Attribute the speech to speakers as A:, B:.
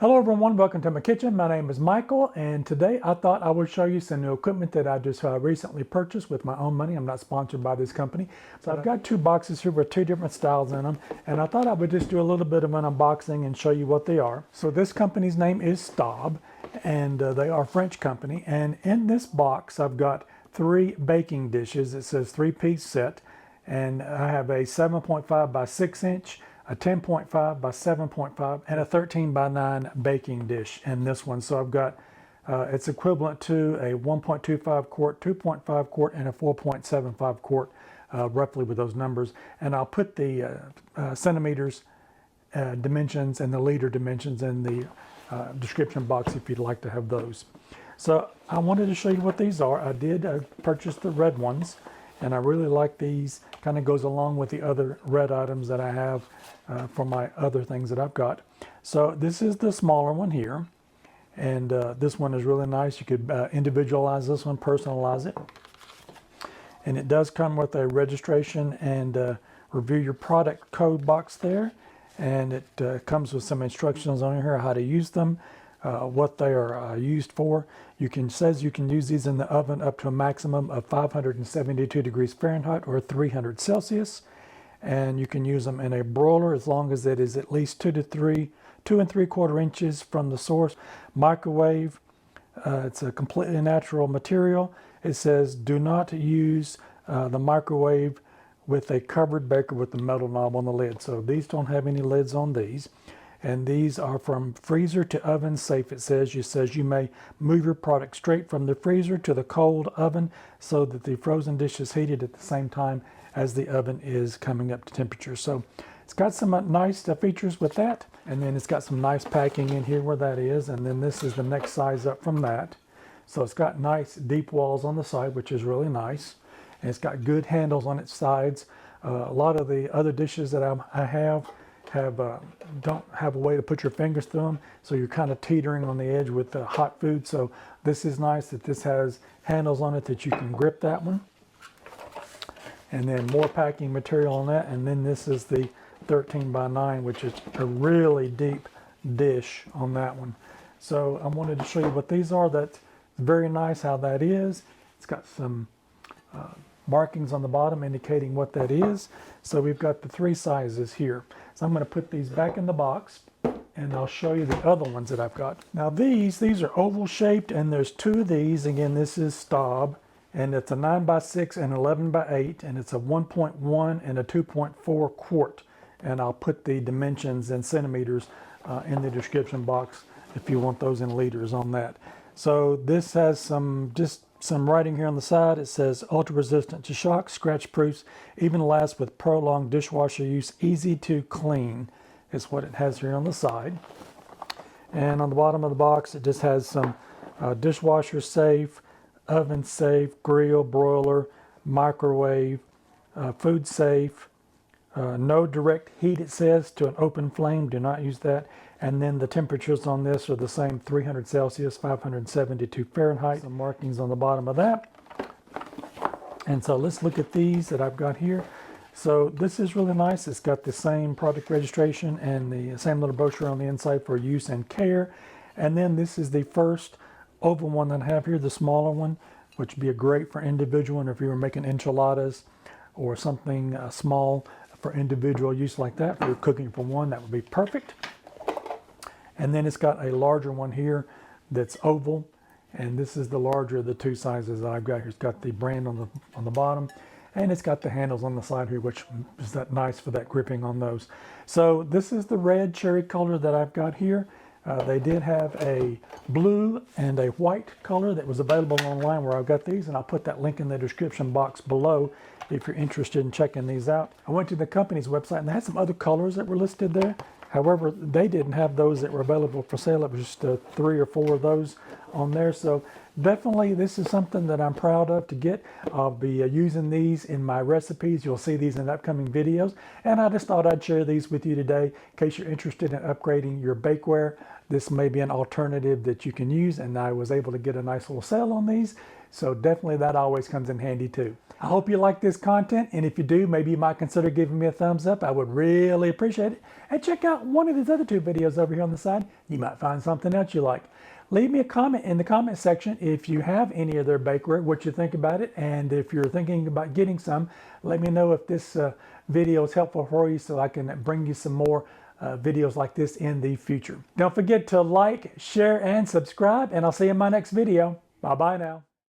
A: Hello everyone, welcome to my kitchen. My name is Michael, and today I thought I would show you some new equipment that I just recently purchased with my own money. I'm not sponsored by this company. So I've got two boxes here with two different styles in them, and I thought I would just do a little bit of an unboxing and show you what they are. So this company's name is Staub, and they are a French company. And in this box I've got three baking dishes. It says 3-piece set, and I have a 7.5 by 6 inch, a 10.5 by 7.5, and a 13 by 9 baking dish in this one. So I've got, it's equivalent to a 1.25 quart, 2.5 quart, and a 4.75 quart, roughly with those numbers. And I'll put the centimeters dimensions and the liter dimensions in the description box if you'd like to have those. So I wanted to show you what these are. I did purchase the red ones, and I really like these. Kind of goes along with the other red items that I have for my other things that I've got. So this is the smaller one here, and this one is really nice. You could individualize this one, personalize it, and it does come with a registration and review your product code box there, and it comes with some instructions on here how to use them, what they are used for. Says you can use these in the oven up to a maximum of 572 degrees Fahrenheit or 300 Celsius, and you can use them in a broiler as long as it is at least 2 3/4 inches from the source. Microwave, it's a completely natural material. It says do not use the microwave with a covered baker with the metal knob on the lid. So these don't have any lids on these. And these are from freezer to oven safe. It says you may move your product straight from the freezer to the cold oven so that the frozen dish is heated at the same time as the oven is coming up to temperature. So it's got some nice features with that, and then it's got some nice packing in here where that is, and then this is the next size up from that. So it's got nice deep walls on the side, which is really nice, and it's got good handles on its sides. A lot of the other dishes that I have don't have a way to put your fingers through them, so you're kind of teetering on the edge with the hot food. So this is nice that this has handles on it that you can grip that one, and then more packing material on that. And then this is the 13 by 9, which is a really deep dish on that one. So I wanted to show you what these are. That's very nice how that is. It's got some markings on the bottom indicating what that is. So we've got the three sizes here. So I'm going to put these back in the box, and I'll show you the other ones that I've got. Now these are oval shaped, and there's two of these. Again, this is Staub, and it's a 9 by 6 and 11 by 8, and it's a 1.1 and a 2.4 quart. And I'll put the dimensions in centimeters in the description box if you want those in liters on that. So this has some writing here on the side. It says ultra resistant to shock, scratch proofs, even lasts with prolonged dishwasher use, easy to clean is what it has here on the side. And on the bottom of the box it just has some dishwasher safe, oven safe, grill, broiler, microwave, food safe, no direct heat, it says, to an open flame, do not use that. And then the temperatures on this are the same, 300 Celsius, 572 Fahrenheit. Some markings on the bottom of that. And so let's look at these that I've got here. So this is really nice. It's got the same product registration and the same little brochure on the inside for use and care. And then this is the first oval one that I have here, the smaller one, which would be a great for individual, and if you were making enchiladas or something small for individual use like that, if you're cooking for one, that would be perfect. And then it's got a larger one here that's oval, and this is the larger of the two sizes that I've got here. It's got the brand on the bottom, and it's got the handles on the side here, which is that nice for that gripping on those. So this is the red cherry color that I've got here. They did have a blue and a white color that was available online where I've got these, and I'll put that link in the description box below if you're interested in checking these out. I went to the company's website, and they had some other colors that were listed there. However, they didn't have those that were available for sale. It was just 3 or 4 of those on there. So definitely this is something that I'm proud of to get. I'll be using these in my recipes. You'll see these in upcoming videos. And I just thought I'd share these with you today in case you're interested in upgrading your bakeware this may be an alternative that you can use, and I was able to get a nice little sale on these. So definitely that always comes in handy too. I hope you like this content, and if you do, maybe you might consider giving me a thumbs up. I would really appreciate it. And check out one of these other 2 videos over here on the side. You might find something else you like. Leave me a comment in the comment section if you have any of their bakeware, what you think about it, and if you're thinking about getting some, let me know if this video is helpful for you so I can bring you some more videos like this in the future. Don't forget to like, share, and subscribe, and I'll see you in my next video. Bye-bye now.